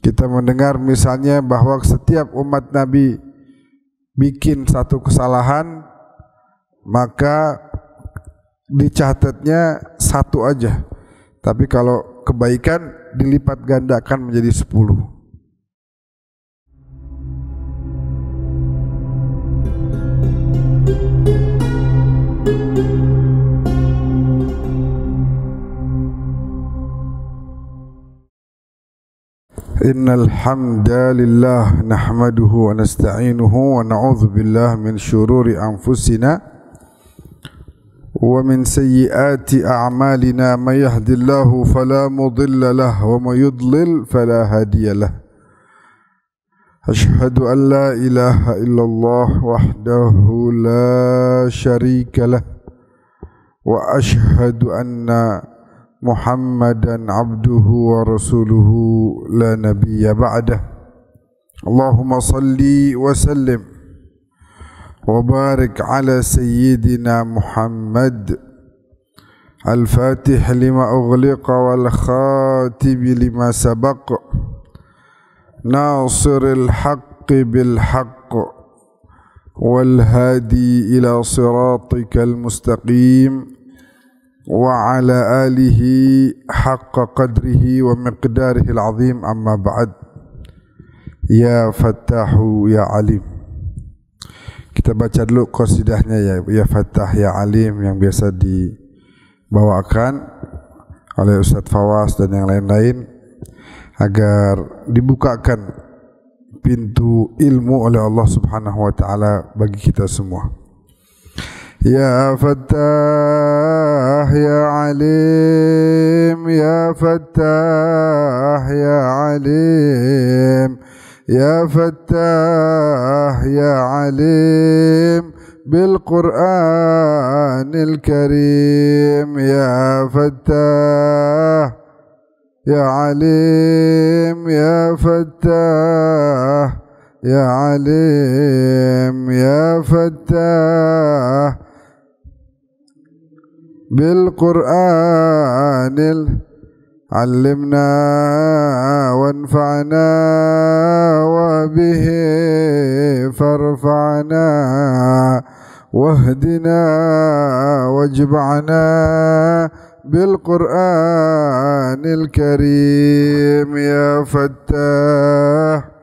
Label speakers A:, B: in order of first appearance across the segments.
A: Kita mendengar misalnya bahwa setiap umat Nabi bikin satu kesalahan, maka dicatatnya satu aja. Tapi kalau kebaikan dilipat gandakan menjadi 10. Innal hamdalillah nahmaduhu wa nasta'inuhu wa na'udzu billahi min shururi anfusina wa min sayyiati a'malina may yahdihillahu fala mudilla lahu wa may yudlil fala hadiya lahu. Ashhadu an la ilaha illallah wahdahu la syarika lah wa ashhadu anna Muhammadan abduhu wa rasuluhu la nabiyya ba'dah. Allahumma salli wa sallim wa barik ala sayyidina Muhammad al-fatih lima ughliqa wal khatib lima sabaq nasiril haqqi bil haqq wal hadi ila siratikal mustaqim wa ala alihi haqqa qadrihi wa miqdarihi al-azim, amma ba'd. Ya Fattahu ya Alim. Kita baca dulu qasidahnya ya Fattah ya Alim yang biasa dibawakan oleh Ustadz Fawaz dan yang lain-lain agar dibukakan pintu ilmu oleh Allah Subhanahu wa taala bagi kita semua. Ya Fattah ya Alim, ya Fattah ya Alim, ya Fattah ya Alim bil Qur'anil Karim. Ya Fattah ya Alim, ya Fattah ya Alim, ya Fattah بالقرآن علمنا وانفعنا وبه فارفعنا واهدنا واجمعنا بالقرآن الكريم. يا فتاح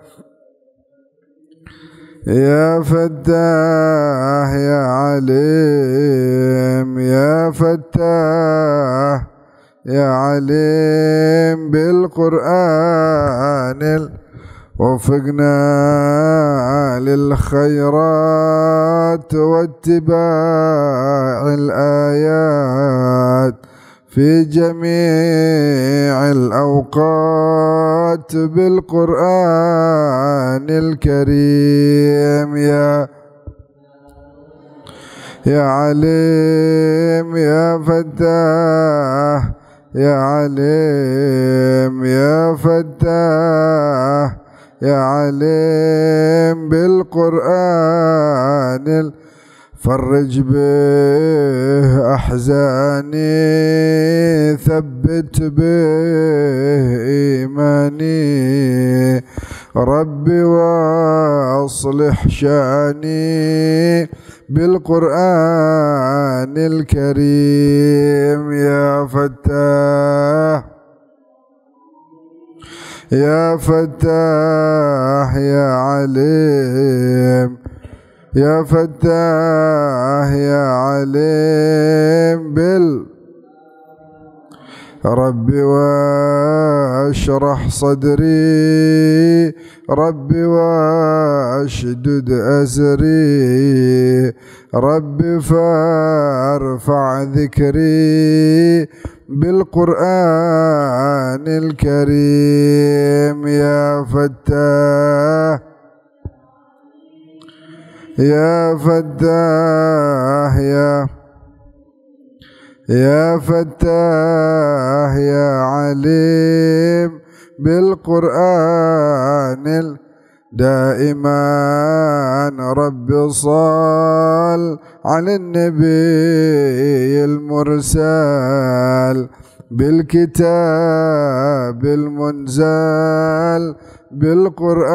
A: يا فتاح يا عليم، يا فتاح يا عليم بالقرآن وفقنا للخيرات واتباع الآيات في جميع الأوقات بالقرآن الكريم. يا عليم، يا فتاح يا عليم، يا فتاح يا عليم بالقرآن فرج به أحزاني، ثبت به إيماني ربي وأصلح شأني بالقرآن الكريم. يا فتاح يا فتاح يا عليم، يا فتاح يا عليم ربي واشرح صدري، ربي واشدد أزري، ربي فارفع ذكري بالقرآن الكريم. يا فتاح يا فتاح يا فتاح يا عليم بالقرآن دائما رب صل على النبي المرسل بالكتاب المنزل بالقرآن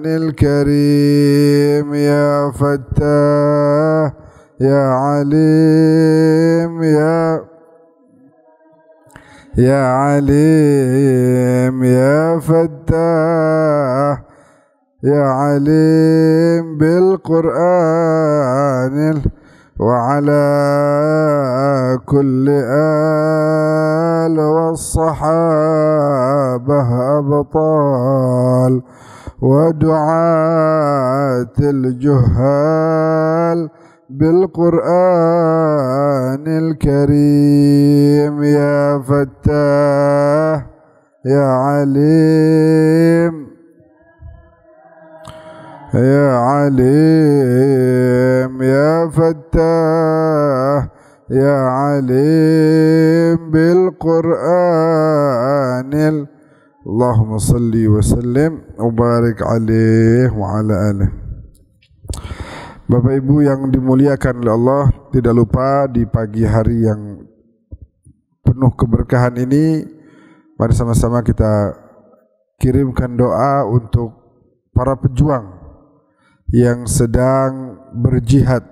A: الكريم يا فتاح يا عليم يا عليم يا فتاح يا عليم بالقرآن وعلى كل آل والصحابة أبطال ودعاة الجهال بالقرآن الكريم يا فتاح يا عليم يا عليم يا فتاح يا عليم بالقرآن اللهم صل وسلم وبارك عليه وعلى آله. Bapak Ibu yang dimuliakan oleh Allah, tidak lupa di pagi hari yang penuh keberkahan ini, mari sama-sama kita kirimkan doa untuk para pejuang yang sedang berjihad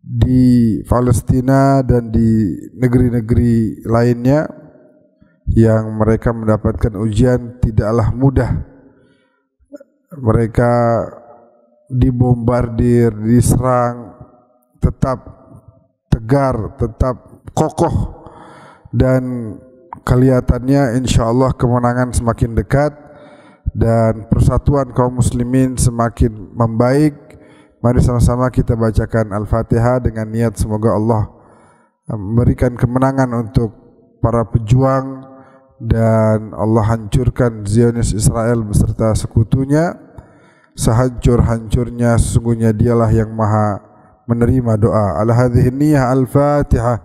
A: di Palestina dan di negeri-negeri lainnya, yang mereka mendapatkan ujian tidaklah mudah. Mereka dibombardir, diserang, tetap tegar, tetap kokoh, dan kelihatannya insya Allah kemenangan semakin dekat dan persatuan kaum muslimin semakin membaik. Mari sama-sama kita bacakan Al-Fatihah dengan niat semoga Allah memberikan kemenangan untuk para pejuang dan Allah hancurkan Zionis Israel beserta sekutunya. Sehancur-hancurnya sesungguhnya dialah yang maha menerima doa. Ala hadhihi niyyah Al-Fatihah.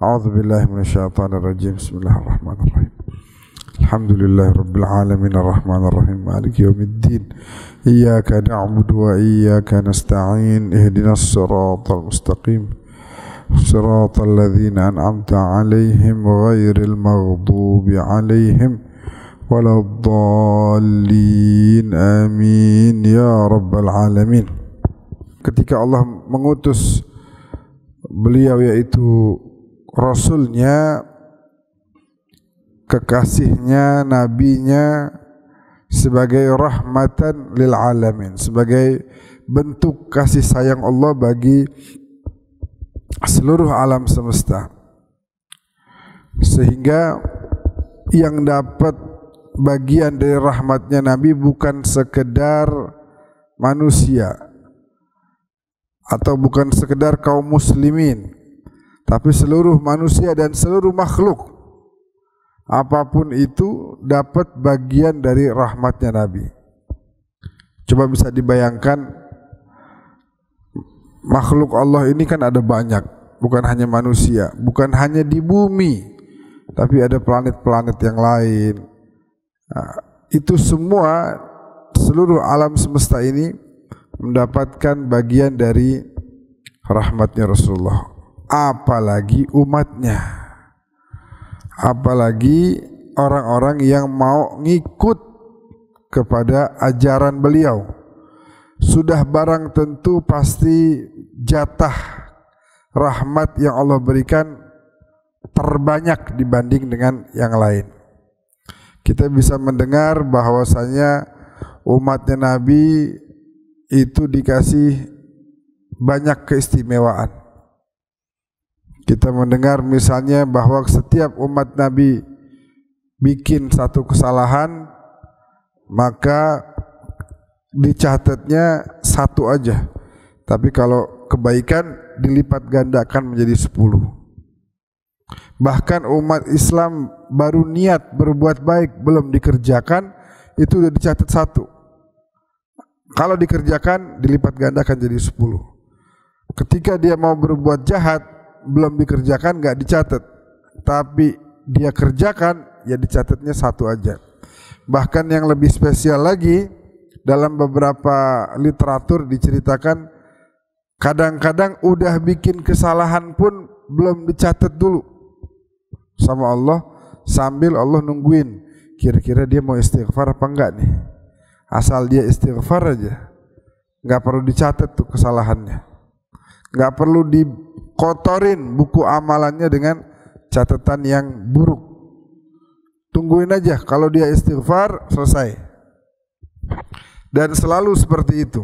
A: A'udzubillahi minasyaitonirrajim. Bismillahirrahmanirrahim. Alhamdulillahi rabbil alamin arrahmanir rahim maliki yaumiddin iyyaka na'budu wa iyyaka nasta'in ihdinas siratal mustaqim siratal ladzina an'amta 'alaihim ghairil maghdubi 'alaihim waladdallin amin ya rabbal alamin. Ketika Allah mengutus beliau yaitu Rasulnya, kekasihnya, nabinya, sebagai rahmatan lil alamin, sebagai bentuk kasih sayang Allah bagi seluruh alam semesta, sehingga yang dapat bagian dari rahmatnya Nabi bukan sekedar manusia atau bukan sekedar kaum muslimin, tapi seluruh manusia dan seluruh makhluk. Apapun itu dapat bagian dari rahmatnya Nabi. Coba bisa dibayangkan, makhluk Allah ini kan ada banyak, bukan hanya manusia, bukan hanya di bumi, tapi ada planet-planet yang lain. Nah, itu semua, seluruh alam semesta ini mendapatkan bagian dari rahmatnya Rasulullah. Apalagi umatnya, apalagi orang-orang yang mau ngikut kepada ajaran beliau. Sudah barang tentu pasti jatah rahmat yang Allah berikan terbanyak dibanding dengan yang lain. Kita bisa mendengar bahwasanya umatnya Nabi itu dikasih banyak keistimewaan. Kita mendengar misalnya bahwa setiap umat Nabi bikin satu kesalahan, maka dicatatnya satu aja. Tapi kalau kebaikan dilipat gandakan menjadi 10. Bahkan umat Islam baru niat berbuat baik belum dikerjakan, itu sudah dicatat 1. Kalau dikerjakan dilipat gandakan jadi 10. Ketika dia mau berbuat jahat belum dikerjakan nggak dicatat, tapi dia kerjakan ya dicatatnya 1 aja. Bahkan yang lebih spesial lagi, dalam beberapa literatur diceritakan kadang-kadang udah bikin kesalahan pun belum dicatat dulu sama Allah, sambil Allah nungguin kira-kira dia mau istighfar apa enggak nih. Asal dia istighfar aja, nggak perlu dicatat tuh kesalahannya, nggak perlu dikotorin buku amalannya dengan catatan yang buruk. Tungguin aja, kalau dia istighfar selesai. Dan selalu seperti itu,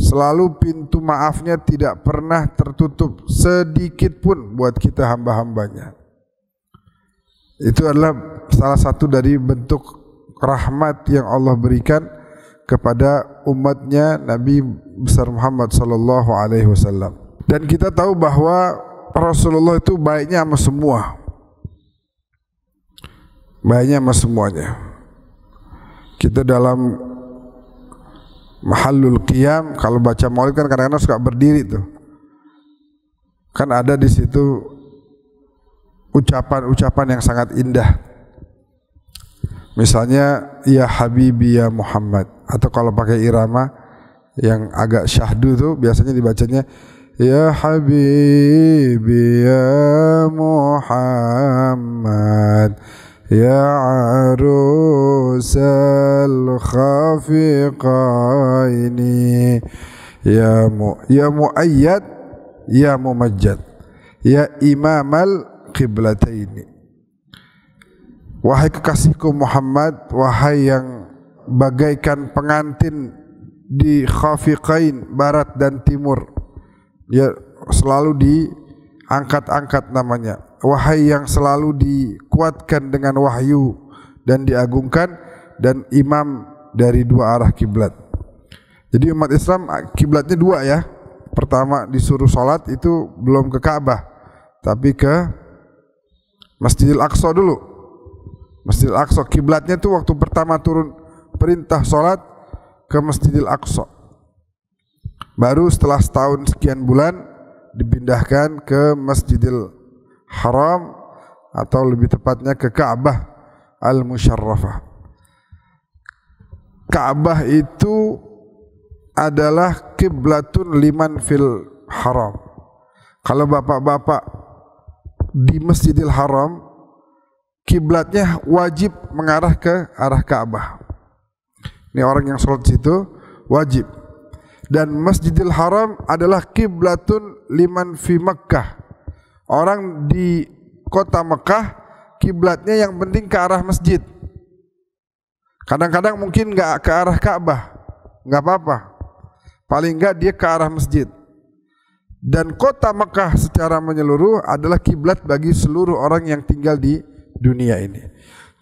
A: selalu pintu maafnya tidak pernah tertutup sedikit pun buat kita hamba-hambanya. Itu adalah salah satu dari bentuk rahmat yang Allah berikan kepada umatnya Nabi besar Muhammad sallallahu alaihi wasallam. Dan kita tahu bahwa Rasulullah itu baiknya sama semua. Baiknya sama semuanya. Kita dalam mahallul qiyam kalau baca maulid kan kadang-kadang suka berdiri tuh. Kan ada di situ ucapan-ucapan yang sangat indah. Misalnya ya Habibi ya Muhammad, atau kalau pakai irama yang agak syahdu tuh biasanya dibacanya ya Habibi ya Muhammad ya arusal khafiqaini ya muayyad ya mumajjad ya imamal qiblataini. Wahai kekasihku Muhammad, wahai yang bagaikan pengantin di khafiqain, barat dan timur. Dia selalu diangkat-angkat namanya. Wahai yang selalu dikuatkan dengan wahyu dan diagungkan, dan imam dari dua arah kiblat. Jadi umat Islam kiblatnya dua ya. Pertama disuruh sholat itu belum ke Ka'bah, tapi ke Masjidil Aqsa dulu. Masjidil Aqsa kiblatnya itu waktu pertama turun perintah sholat ke Masjidil Aqsa. Baru setelah setahun sekian bulan dipindahkan ke Masjidil Haram, atau lebih tepatnya ke Ka'bah Al-Musyarrafah. Ka'bah itu adalah kiblatun liman fil haram. Kalau bapak-bapak di Masjidil Haram, kiblatnya wajib mengarah ke arah Ka'bah. Ini orang yang sholat situ wajib. Dan Masjidil Haram adalah kiblatun liman fi Makkah. Orang di kota Mekah kiblatnya yang penting ke arah masjid. Kadang-kadang mungkin nggak ke arah Ka'bah, nggak apa-apa. Paling nggak dia ke arah masjid. Dan kota Mekah secara menyeluruh adalah kiblat bagi seluruh orang yang tinggal di dunia ini.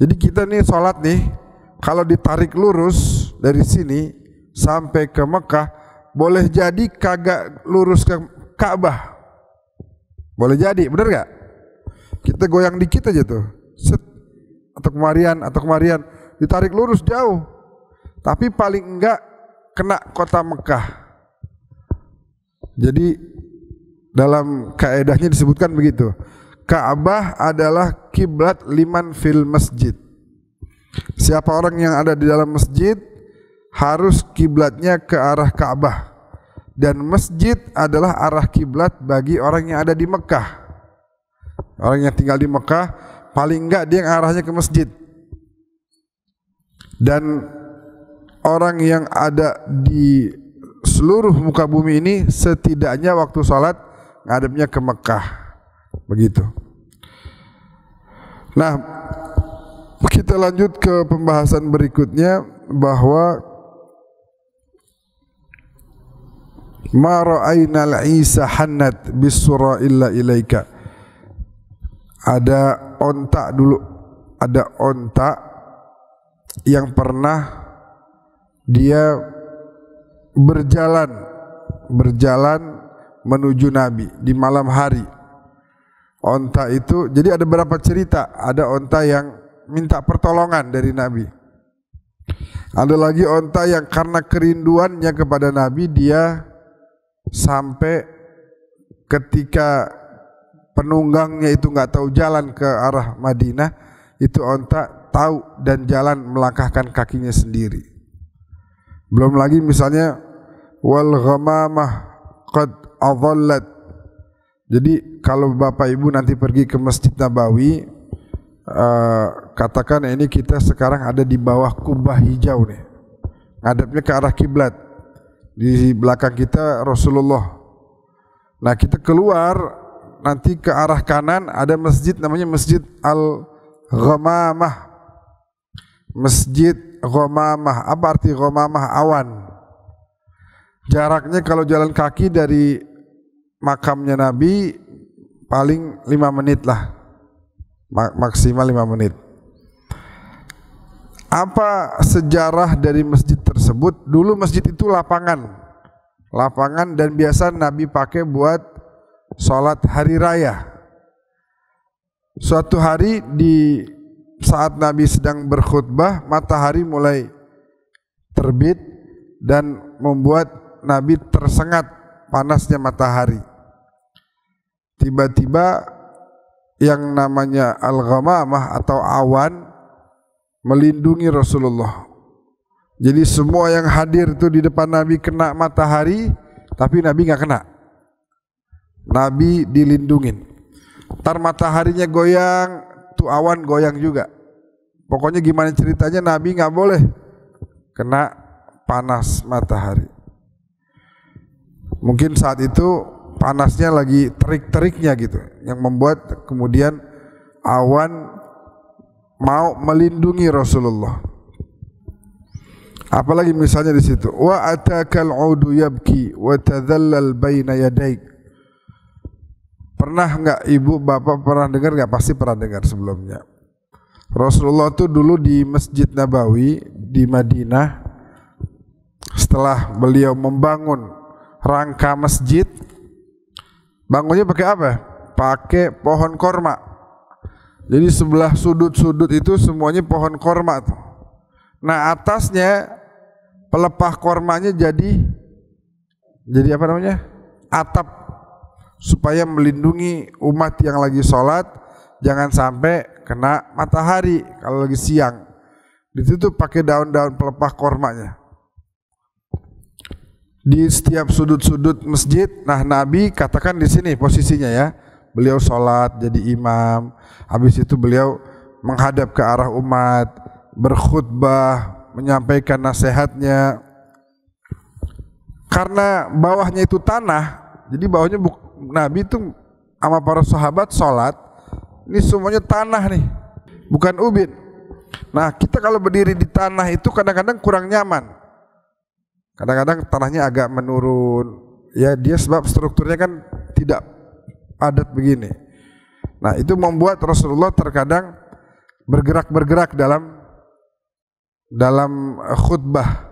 A: Jadi kita nih sholat nih, kalau ditarik lurus dari sini sampai ke Mekah, boleh jadi kagak lurus ke Ka'bah. Boleh jadi, bener gak? Kita goyang dikit aja tuh, set, atau kemarian, ditarik lurus jauh. Tapi paling enggak kena kota Mekah. Jadi dalam kaedahnya disebutkan begitu. Ka'bah adalah kiblat liman fil masjid. Siapa orang yang ada di dalam masjid harus kiblatnya ke arah Ka'bah. Dan masjid adalah arah kiblat bagi orang yang ada di Mekah. Orang yang tinggal di Mekah paling enggak dia arahnya ke masjid. Dan orang yang ada di seluruh muka bumi ini setidaknya waktu sholat ngadepnya ke Mekah. Begitu. Nah, kita lanjut ke pembahasan berikutnya, bahwa ma ra'ainal Isa hannat bisura illa ilaika. Ada onta dulu, ada onta yang pernah dia berjalan menuju Nabi di malam hari. Onta itu, jadi ada beberapa cerita. Ada onta yang minta pertolongan dari Nabi. Ada lagi onta yang karena kerinduannya kepada Nabi, dia sampai ketika penunggangnya itu nggak tahu jalan ke arah Madinah, itu onta tahu dan jalan melangkahkan kakinya sendiri. Belum lagi misalnya wal ghamamah qad adallat. Jadi kalau Bapak Ibu nanti pergi ke Masjid Nabawi, katakan ini kita sekarang ada di bawah kubah hijau nih, ngadepnya ke arah kiblat. Di belakang kita Rasulullah. Nah kita keluar nanti ke arah kanan ada masjid namanya Masjid Al-Ghamamah. Masjid Ghamamah. Apa arti Ghamamah? Awan. Jaraknya kalau jalan kaki dari makamnya Nabi paling 5 menit lah, maksimal 5 menit. Apa sejarah dari masjid tersebut? Dulu masjid itu lapangan dan biasa Nabi pakai buat sholat hari raya. Suatu hari di saat Nabi sedang berkhutbah, matahari mulai terbit dan membuat Nabi tersengat panasnya matahari. Tiba-tiba yang namanya al-ghamamah atau awan melindungi Rasulullah. Jadi semua yang hadir itu di depan Nabi kena matahari, tapi Nabi nggak kena. Nabi dilindungin. Ntar mataharinya goyang, tuh awan goyang juga. Pokoknya gimana ceritanya Nabi nggak boleh kena panas matahari. Mungkin saat itu panasnya lagi terik-teriknya gitu, yang membuat kemudian awan mau melindungi Rasulullah. Apalagi misalnya di situ, wa atakal udu yabki wa tadhallal baina yadaik. Pernah enggak ibu bapak pernah dengar enggak? Pasti pernah dengar sebelumnya. Rasulullah itu dulu di Masjid Nabawi di Madinah, setelah beliau membangun rangka masjid, bangunnya pakai apa? Pakai pohon korma. Jadi sebelah sudut-sudut itu semuanya pohon korma tuh. Nah atasnya pelepah kormanya jadi apa namanya? Atap, supaya melindungi umat yang lagi sholat jangan sampai kena matahari kalau lagi siang. Di situ pakai daun-daun pelepah kormanya. Di setiap sudut-sudut masjid. Nah Nabi katakan di sini posisinya ya. Beliau sholat jadi imam, habis itu beliau menghadap ke arah umat, berkhutbah, menyampaikan nasihatnya. Karena bawahnya itu tanah, jadi bawahnya Nabi itu sama para sahabat sholat, ini semuanya tanah nih, bukan ubin. Nah kita kalau berdiri di tanah itu kadang-kadang kurang nyaman, kadang-kadang tanahnya agak menurun, ya dia sebab strukturnya kan tidak padat begini. Nah itu membuat Rasulullah terkadang bergerak-bergerak dalam khutbah.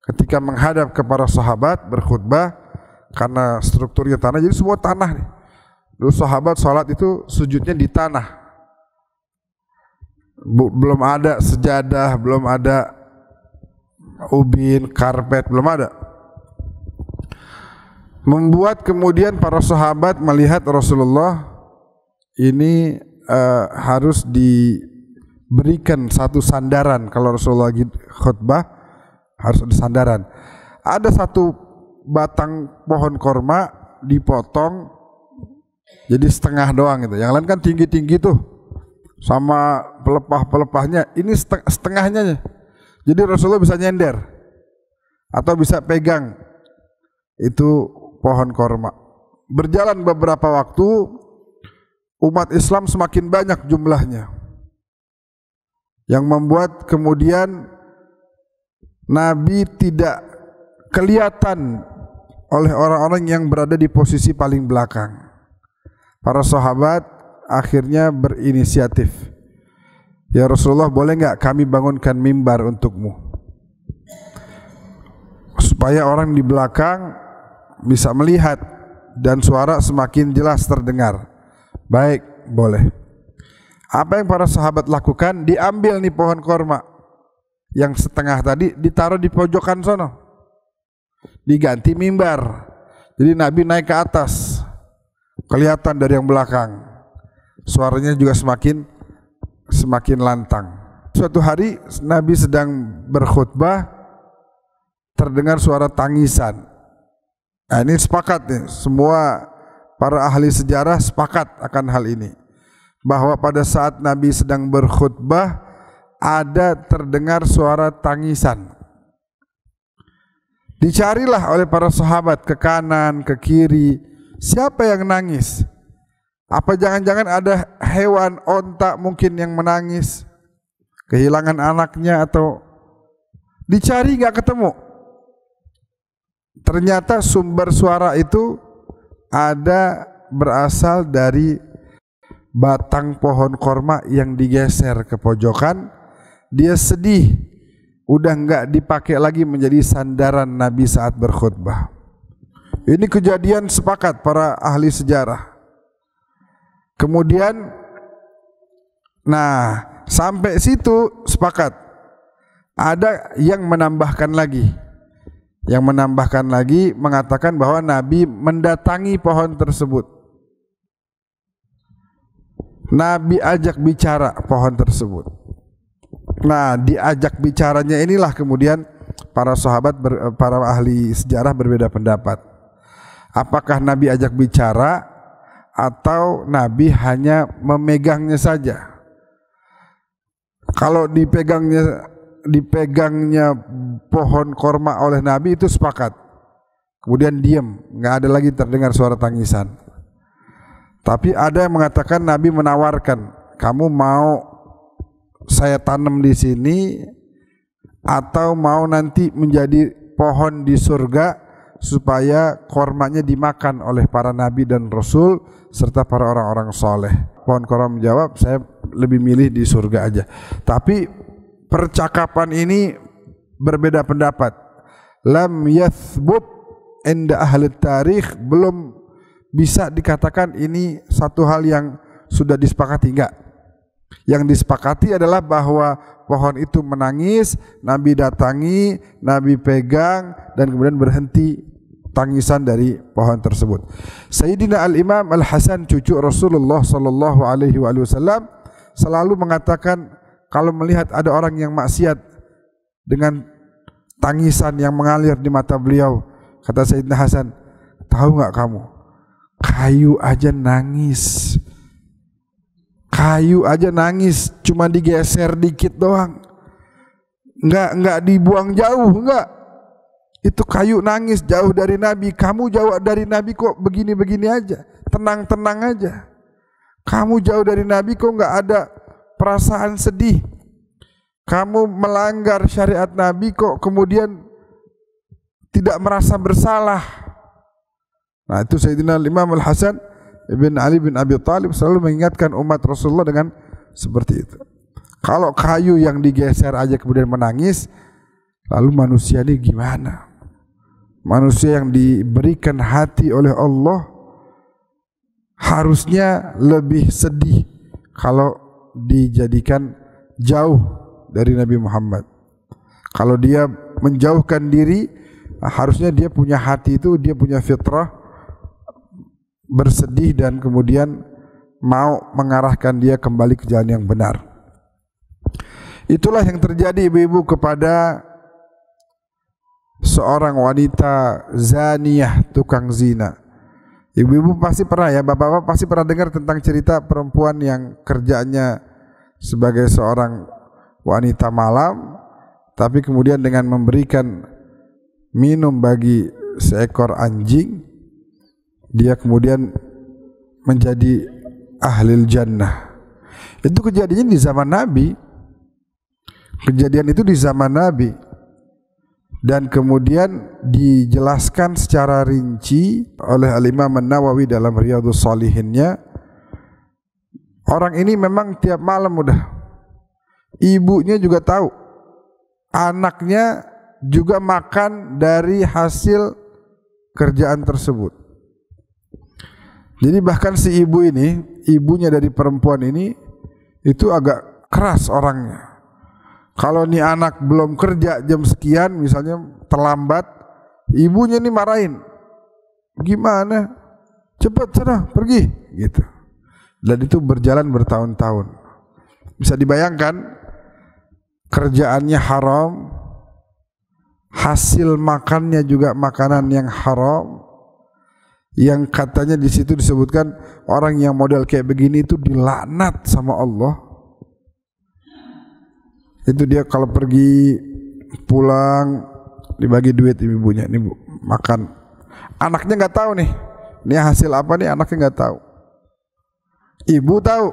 A: Ketika menghadap ke para sahabat berkhutbah, karena strukturnya tanah, jadi semua tanah nih. Dulu sahabat sholat itu sujudnya di tanah. Belum ada sejadah, belum ada ubin, karpet, belum ada. Membuat kemudian para sahabat melihat Rasulullah ini harus diberikan satu sandaran. Kalau Rasulullah lagi khutbah harus ada sandaran. Ada satu batang pohon korma dipotong jadi setengah doang gitu. Yang lain kan tinggi-tinggi tuh sama pelepah-pelepahnya. Ini setengahnya. Jadi Rasulullah bisa nyender atau bisa pegang itu pohon korma. Berjalan beberapa waktu, umat Islam semakin banyak jumlahnya, yang membuat kemudian Nabi tidak kelihatan oleh orang-orang yang berada di posisi paling belakang. Para sahabat akhirnya berinisiatif, ya Rasulullah, boleh nggak kami bangunkan mimbar untukmu, supaya orang di belakang bisa melihat dan suara semakin jelas terdengar. Baik, boleh. Apa yang para sahabat lakukan? Diambil nih pohon korma yang setengah tadi, ditaruh di pojokan sono, diganti mimbar. Jadi Nabi naik ke atas, kelihatan dari yang belakang, suaranya juga semakin lantang. Suatu hari Nabi sedang berkhutbah, terdengar suara tangisan. Nah ini sepakat nih, semua para ahli sejarah sepakat akan hal ini. bahwa pada saat Nabi sedang berkhutbah ada terdengar suara tangisan. Dicarilah oleh para sahabat ke kanan, ke kiri, siapa yang nangis? Apa jangan-jangan ada hewan onta mungkin yang menangis, kehilangan anaknya, atau dicari nggak ketemu. Ternyata sumber suara itu ada berasal dari batang pohon korma yang digeser ke pojokan. Dia sedih, udah nggak dipakai lagi menjadi sandaran Nabi saat berkhutbah. Ini kejadian sepakat para ahli sejarah. Kemudian, nah sampai situ sepakat. Ada yang menambahkan lagi. Yang menambahkan lagi mengatakan bahwa Nabi mendatangi pohon tersebut. Nabi ajak bicara pohon tersebut. Nah, diajak bicaranya inilah kemudian para sahabat, para ahli sejarah berbeda pendapat. Apakah Nabi ajak bicara atau Nabi hanya memegangnya saja? Kalau dipegangnya pohon korma oleh Nabi itu sepakat. Kemudian diam, nggak ada lagi terdengar suara tangisan. Tapi ada yang mengatakan Nabi menawarkan, kamu mau saya tanam di sini atau mau nanti menjadi pohon di surga supaya kormanya dimakan oleh para nabi dan rasul serta para orang-orang soleh. Pohon korma menjawab, saya lebih milih di surga aja. Tapi percakapan ini berbeda pendapat. Lam yathbut inda ahli tarikh, belum bisa dikatakan ini satu hal yang sudah disepakati, enggak. Yang disepakati adalah bahwa pohon itu menangis, Nabi datangi, Nabi pegang, dan kemudian berhenti tangisan dari pohon tersebut. Sayyidina Al-Imam Al-Hasan, cucu Rasulullah sallallahu alaihi wasallam, selalu mengatakan kalau melihat ada orang yang maksiat dengan tangisan yang mengalir di mata beliau, kata Sayyidina Hasan, tahu nggak kamu, kayu aja nangis, kayu aja nangis, cuma digeser dikit doang, nggak dibuang jauh, nggak, itu kayu nangis jauh dari Nabi. Kamu jauh dari Nabi kok begini-begini aja, tenang-tenang aja. Kamu jauh dari Nabi kok nggak ada perasaan sedih. Kamu melanggar syariat Nabi kok kemudian tidak merasa bersalah. Nah, itu Sayyidina Imam Al-Hasan ibn Ali bin Abi Thalib selalu mengingatkan umat Rasulullah dengan seperti itu. Kalau kayu yang digeser aja kemudian menangis, lalu manusia ini gimana? Manusia yang diberikan hati oleh Allah harusnya lebih sedih kalau dijadikan jauh dari Nabi Muhammad. Kalau dia menjauhkan diri, harusnya dia punya hati itu, dia punya fitrah bersedih dan kemudian mau mengarahkan dia kembali ke jalan yang benar. Itulah yang terjadi ibu-ibu kepada seorang wanita zaniyah, tukang zina. Ibu-ibu pasti pernah ya, bapak-bapak pasti pernah dengar tentang cerita perempuan yang kerjaannya sebagai seorang wanita malam, tapi kemudian dengan memberikan minum bagi seekor anjing, dia kemudian menjadi ahlil jannah. Itu kejadiannya di zaman Nabi. Kejadian itu di zaman Nabi. Dan kemudian dijelaskan secara rinci oleh Al-Imam An-Nawawi dalam Riyadhus Shalihinnya. Orang ini memang tiap malam udah, ibunya juga tahu, anaknya juga makan dari hasil kerjaan tersebut. Jadi bahkan si ibu ini, ibunya dari perempuan ini, itu agak keras orangnya. Kalau nih anak belum kerja jam sekian, misalnya terlambat, ibunya nih marahin. Gimana? Cepat sana, pergi, gitu. Dan itu berjalan bertahun-tahun. Bisa dibayangkan, kerjaannya haram, hasil makannya juga makanan yang haram, yang katanya di situ disebutkan orang yang model kayak begini itu dilaknat sama Allah. Itu dia kalau pergi pulang dibagi duit ibunya, ini bu, makan. Anaknya nggak tahu nih, ini hasil apa nih, anaknya nggak tahu. Ibu tahu.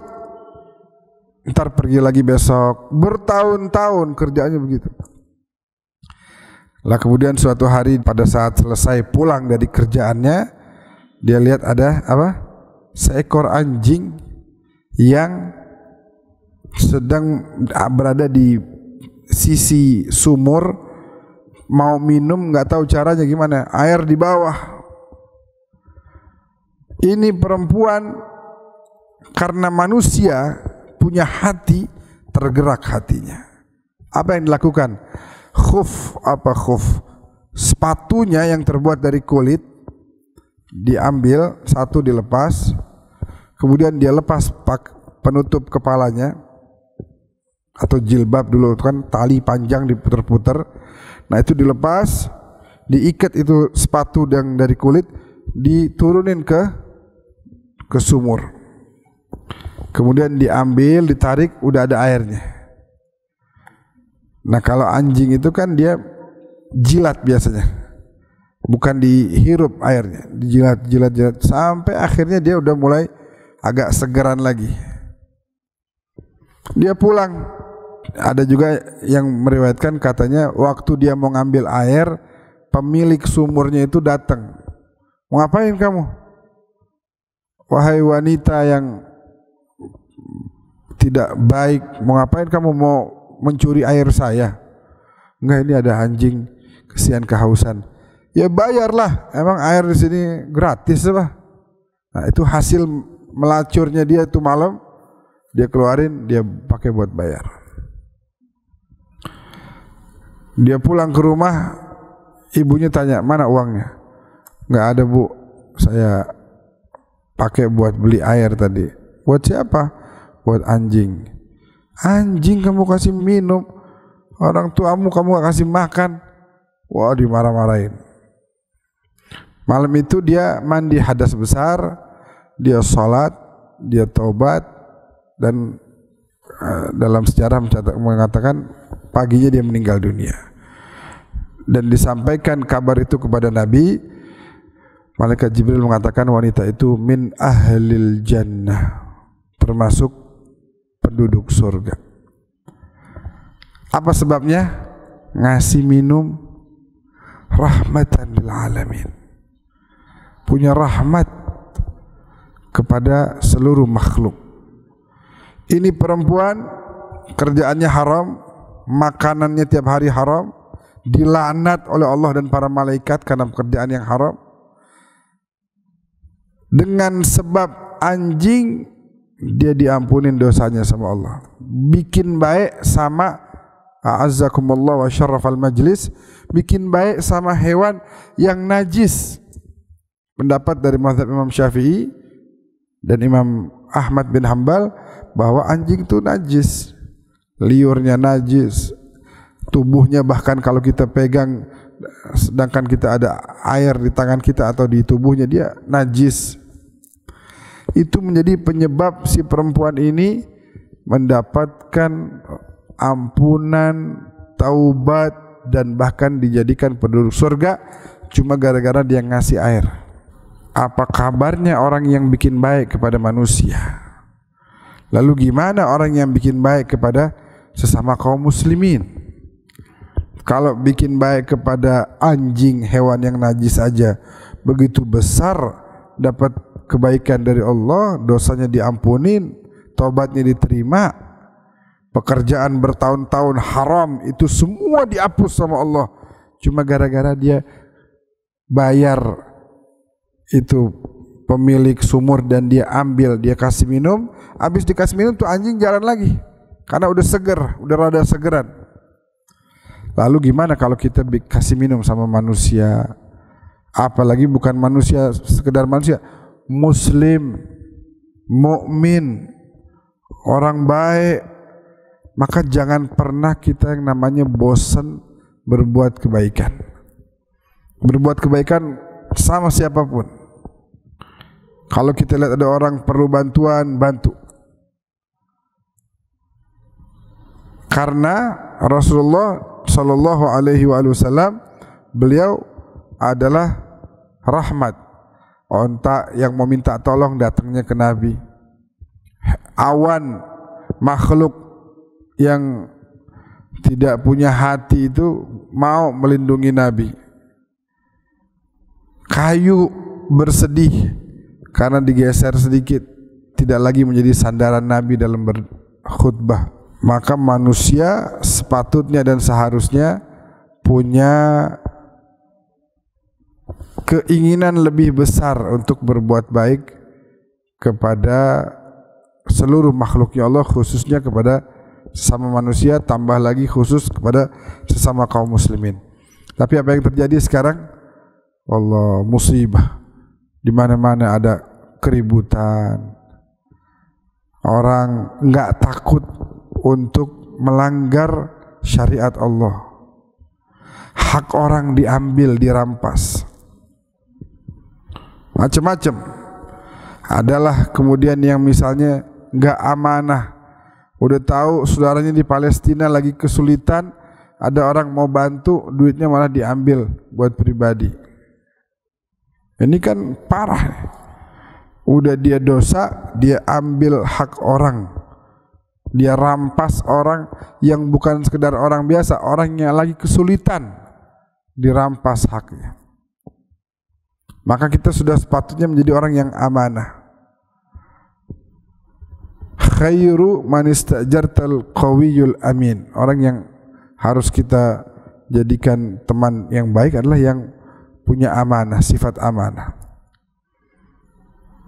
A: Ntar pergi lagi besok, bertahun-tahun kerjaannya begitu. Lah kemudian suatu hari pada saat selesai pulang dari kerjaannya, dia lihat ada apa? Seekor anjing yang sedang berada di sisi sumur, mau minum nggak tahu caranya gimana, air di bawah. Ini perempuan karena manusia punya hati, tergerak hatinya. Apa yang dilakukan? Khuf, sepatunya yang terbuat dari kulit diambil, satu dilepas, kemudian dia lepas penutup kepalanya atau jilbab dulu kan, tali panjang diputer-puter. Nah itu dilepas, diikat itu sepatu yang dari kulit, diturunin ke sumur. Kemudian diambil, ditarik, udah ada airnya. Nah kalau anjing itu kan dia jilat biasanya, bukan dihirup airnya, dijilat sampai akhirnya dia udah mulai agak segeran lagi. Dia pulang. Ada juga yang meriwayatkan katanya waktu dia mau ngambil air, pemilik sumurnya itu datang. Mau ngapain kamu? Wahai wanita yang tidak baik, mau ngapain kamu, mau mencuri air saya? Enggak, ini ada anjing kesian kehausan. Ya bayarlah, emang air di sini gratis apa? Nah itu hasil melacurnya dia itu malam, dia keluarin, dia pakai buat bayar. Dia pulang ke rumah, ibunya tanya, mana uangnya? Enggak ada bu, saya pakai buat beli air tadi. Buat siapa? Buat anjing. Anjing kamu kasih minum, orang tuamu kamu gak kasih makan. Wah dimarah-marahin. Malam itu dia mandi hadas besar, dia sholat, dia taubat, dan dalam sejarah mengatakan paginya dia meninggal dunia. Dan disampaikan kabar itu kepada Nabi. Malaikat Jibril mengatakan wanita itu min ahlil jannah, termasuk penduduk surga. Apa sebabnya? Ngasih minum rahmatan lil alamin, punya rahmat kepada seluruh makhluk. Ini perempuan kerjaannya haram, makanannya tiap hari haram, dilaknat oleh Allah dan para malaikat karena pekerjaan yang haram. Dengan sebab anjing dia diampunin dosanya sama Allah. Bikin baik sama a'azzakumullah wa syarrafal majlis, bikin baik sama hewan yang najis. Pendapat dari mazhab Imam Syafi'i dan Imam Ahmad bin Hanbal bahwa anjing itu najis, liurnya najis, tubuhnya bahkan kalau kita pegang sedangkan kita ada air di tangan kita atau di tubuhnya, dia najis. Itu menjadi penyebab si perempuan ini mendapatkan ampunan, taubat, dan bahkan dijadikan penduduk surga cuma gara-gara dia ngasih air. Apa kabarnya orang yang bikin baik kepada manusia? Lalu gimana orang yang bikin baik kepada sesama kaum muslimin? Kalau bikin baik kepada anjing, hewan yang najis saja begitu besar dapat kebaikan dari Allah, dosanya diampunin, taubatnya diterima, pekerjaan bertahun-tahun haram itu semua dihapus sama Allah, cuma gara-gara dia bayar itu pemilik sumur dan dia ambil, dia kasih minum. Habis dikasih minum tuh anjing jalan lagi karena udah seger, udah rada segeran. Lalu gimana kalau kita kasih minum sama manusia, apalagi bukan manusia sekedar manusia, muslim, mukmin, orang baik, maka jangan pernah kita yang namanya bosan berbuat kebaikan. Berbuat kebaikan sama siapapun. Kalau kita lihat ada orang perlu bantuan, bantu. Karena Rasulullah Shallallahu Alaihi Wasallam beliau adalah rahmat. Onta yang mau minta tolong datangnya ke Nabi. Awan makhluk yang tidak punya hati itu mau melindungi Nabi. Kayu bersedih karena digeser sedikit, tidak lagi menjadi sandaran Nabi dalam berkhutbah. Maka manusia sepatutnya dan seharusnya punya keinginan lebih besar untuk berbuat baik kepada seluruh makhluknya Allah, khususnya kepada sesama manusia, tambah lagi khusus kepada sesama kaum muslimin. Tapi apa yang terjadi sekarang? Allah, musibah. Di mana-mana ada keributan. Orang enggak takut untuk melanggar syariat Allah. Hak orang diambil, dirampas. Macam-macam. Adalah kemudian yang misalnya enggak amanah. Udah tahu saudaranya di Palestina lagi kesulitan, ada orang mau bantu, duitnya malah diambil buat pribadi. Ini kan parah. Udah dia dosa, dia ambil hak orang. Dia rampas orang yang bukan sekedar orang biasa, orang yang lagi kesulitan, dirampas haknya. Maka kita sudah sepatutnya menjadi orang yang amanah. Khairu man istajartal qawiyul amin. Orang yang harus kita jadikan teman yang baik adalah yang punya amanah, sifat amanah.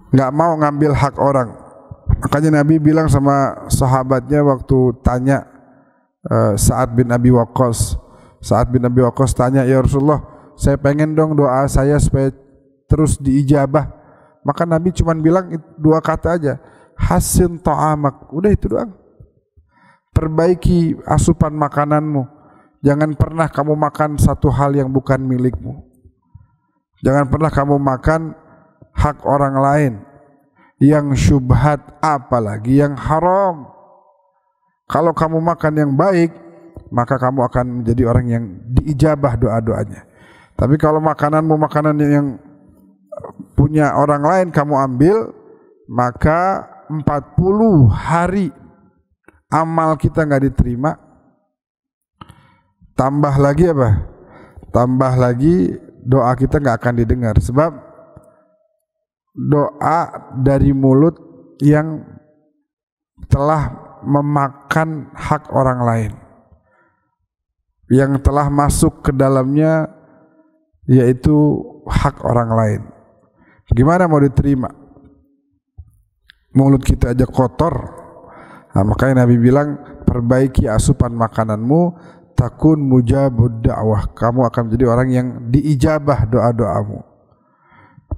A: Enggak mau ngambil hak orang. Makanya Nabi bilang sama sahabatnya waktu tanya Sa'ad bin Abi Waqqas. Sa'ad bin Abi Waqqas tanya, "Ya Rasulullah, saya pengen dong doa saya supaya terus diijabah." Maka Nabi cuma bilang dua kata aja, hasin ta'amak. Udah itu doang. Perbaiki asupan makananmu. Jangan pernah kamu makan satu hal yang bukan milikmu. Jangan pernah kamu makan hak orang lain yang syubhat, apalagi yang haram. Kalau kamu makan yang baik, maka kamu akan menjadi orang yang diijabah doa-doanya. Tapi kalau makananmu makanan yang punya orang lain kamu ambil, maka 40 hari amal kita nggak diterima. Tambah lagi apa? Tambah lagi doa kita nggak akan didengar. Sebab doa dari mulut yang telah memakan hak orang lain, yang telah masuk ke dalamnya, yaitu hak orang lain. Gimana mau diterima? Mulut kita aja kotor. Nah, makanya Nabi bilang, perbaiki asupan makananmu, takun mujabud da'wah. Kamu akan menjadi orang yang diijabah doa-doamu.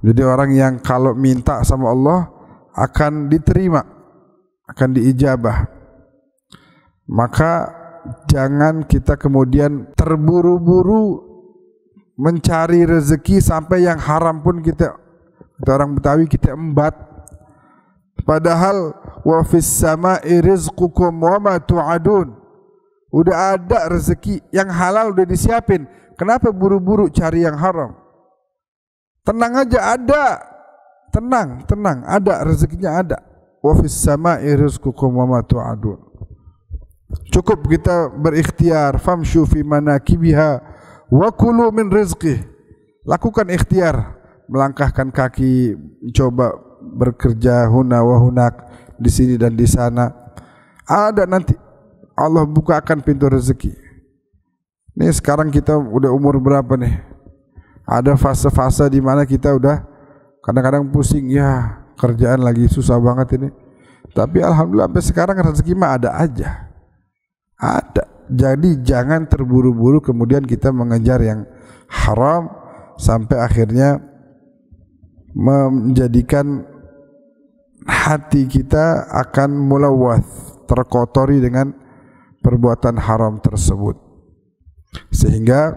A: Jadi orang yang kalau minta sama Allah akan diterima, akan diijabah. Maka jangan kita kemudian terburu-buru mencari rezeki sampai yang haram pun kita orang Betawi kita embat. Padahal wa fis sama'i rizqukum wa ma tu'adun. Udah ada rezeki yang halal, udah disiapin. Kenapa buru-buru cari yang haram? Tenang aja, ada. Tenang, ada rezekinya, ada. Wa fis sama'i rizqukum wa ma tu'adun. Cukup kita berikhtiar, famshu fi manakibiha wa kulu min rizqih. Lakukan ikhtiar, melangkahkan kaki, coba bekerja huna wa hunak, di sini dan di sana. Ada nanti Allah bukakan pintu rezeki. Nih sekarang kita udah umur berapa nih? Ada fase-fase di mana kita udah kadang-kadang pusing, ya kerjaan lagi susah banget ini. Tapi alhamdulillah sampai sekarang rezeki mah ada aja. Ada. Jadi jangan terburu-buru kemudian kita mengejar yang haram sampai akhirnya menjadikan hati kita akan mulawwath, terkotori dengan perbuatan haram tersebut. Sehingga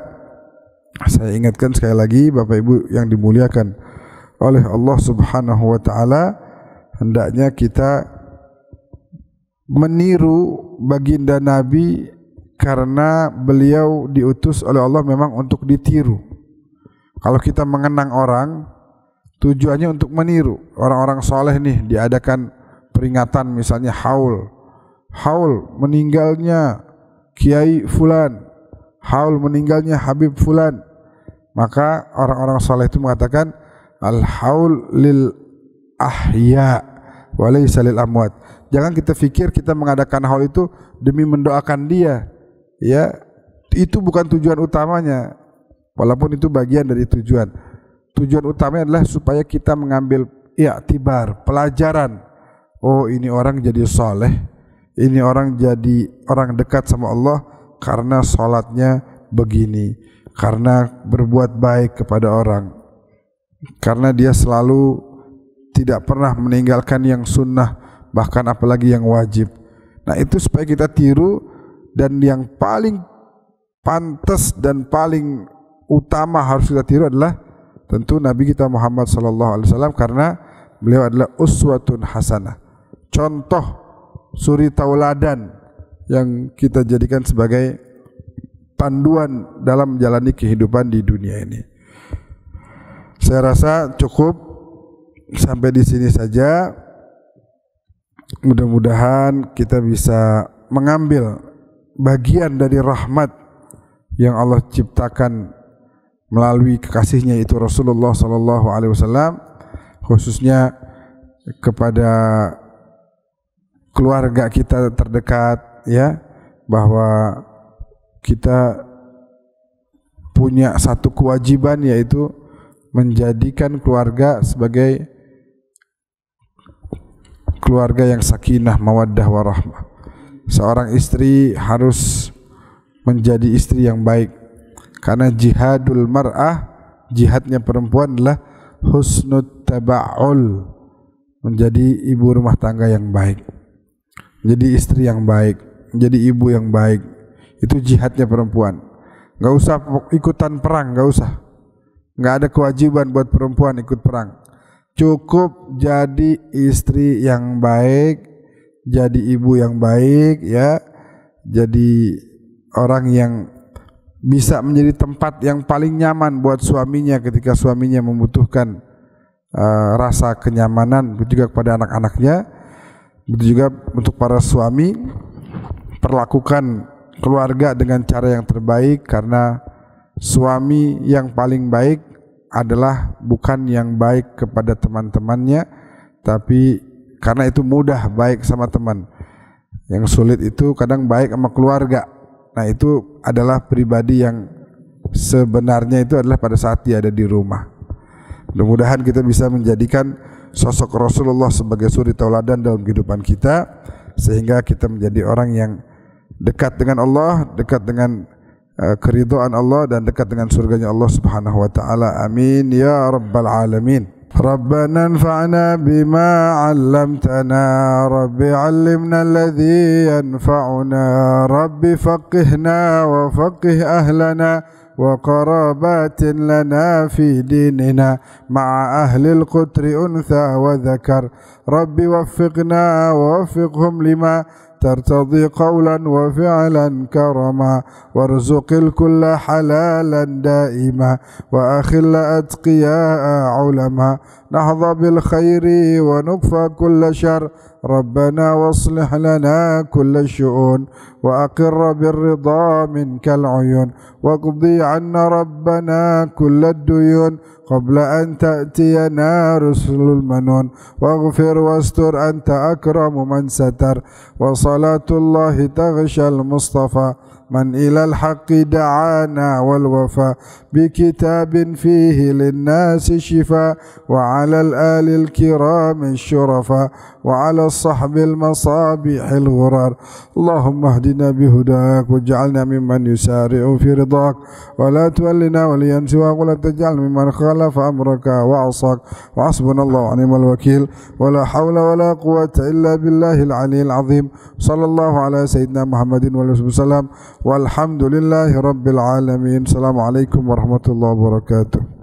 A: saya ingatkan sekali lagi Bapak Ibu yang dimuliakan oleh Allah Subhanahu wa taala, hendaknya kita meniru baginda Nabi karena beliau diutus oleh Allah memang untuk ditiru. Kalau kita mengenang orang, tujuannya untuk meniru. Orang-orang soleh nih diadakan peringatan misalnya haul meninggalnya Kiai Fulan, haul meninggalnya Habib Fulan. Maka orang-orang soleh itu mengatakan al-haul lil ahya wa laysa lil amwat. Jangan kita pikir kita mengadakan haul itu demi mendoakan dia. Ya, itu bukan tujuan utamanya. Walaupun itu bagian dari tujuan. Tujuan utamanya adalah supaya kita mengambil i'tibar, pelajaran. Oh, ini orang jadi soleh, ini orang jadi orang dekat sama Allah karena sholatnya begini, karena berbuat baik kepada orang, karena dia selalu tidak pernah meninggalkan yang sunnah, bahkan apalagi yang wajib. Nah, itu supaya kita tiru. Dan yang paling pantas dan paling utama harus kita tiru adalah tentu Nabi kita Muhammad SAW, karena beliau adalah uswatun hasanah, contoh suri tauladan yang kita jadikan sebagai panduan dalam menjalani kehidupan di dunia ini. Saya rasa cukup sampai di sini saja. Mudah-mudahan kita bisa mengambil bagian dari rahmat yang Allah ciptakan melalui kekasihnya itu Rasulullah SAW, khususnya kepada keluarga kita terdekat, ya, bahwa kita punya satu kewajiban, yaitu menjadikan keluarga sebagai keluarga yang sakinah, mawaddah, warahmah. Seorang istri harus menjadi istri yang baik, karena jihadul mar'ah, jihadnya perempuan adalah husnut taba'ul, menjadi ibu rumah tangga yang baik, menjadi istri yang baik, menjadi ibu yang baik. Itu jihadnya perempuan. Gak usah ikutan perang, gak usah. Gak ada kewajiban buat perempuan ikut perang. Cukup jadi istri yang baik, jadi ibu yang baik, ya, jadi orang yang bisa menjadi tempat yang paling nyaman buat suaminya ketika suaminya membutuhkan rasa kenyamanan, begitu juga kepada anak-anaknya, begitu juga untuk para suami. Perlakukan keluarga dengan cara yang terbaik, karena suami yang paling baik adalah bukan yang baik kepada teman-temannya, tapi karena itu mudah baik sama teman. Yang sulit itu kadang baik sama keluarga. Nah, itu adalah pribadi yang sebenarnya itu adalah pada saat dia ada di rumah. Mudah-mudahan kita bisa menjadikan sosok Rasulullah sebagai suri tauladan dalam kehidupan kita, sehingga kita menjadi orang yang dekat dengan Allah, dekat dengan keridhaan Allah, dan dekat dengan surganya Allah Subhanahu wa taala. Amin ya rabbal alamin. ربنا انفعنا بما علمتنا رب علمنا الذي ينفعنا رب فقهنا وفقه أهلنا وقرابات لنا في ديننا مع أهل القتر أنثى وذكر رب وفقنا ووفقهم لما ترتضي قولا وفعلا كرما وارزق الكل حلالا دائما وأخل أتقياء علما نحظى بالخير ونكفى كل شر ربنا واصلح لنا كل الشؤون وأقر بالرضا منك العيون واقضي عنا ربنا كل الديون قبل أن تأتينا رسل المنون واغفر واستر أنت أكرم من ستر وصلاة الله تغشى المصطفى من إلى الحق دعانا والوفاء بكتاب فيه للناس شفاء وعلى الآل الكرام الشرفاء وعلى الصحب المصابيح الغرار اللهم اهدنا بهداك واجعلنا ممن يسارع في رضاك ولا تولنا وليا سواك ولا تجعل ممن خالف أمرك وعصاك وحسبنا الله ونعم الوكيل ولا حول ولا قوة إلا بالله العلي العظيم صلى الله على سيدنا محمد وسلم والحمد لله رب العالمين. السلام عليكم ورحمة الله وبركاته.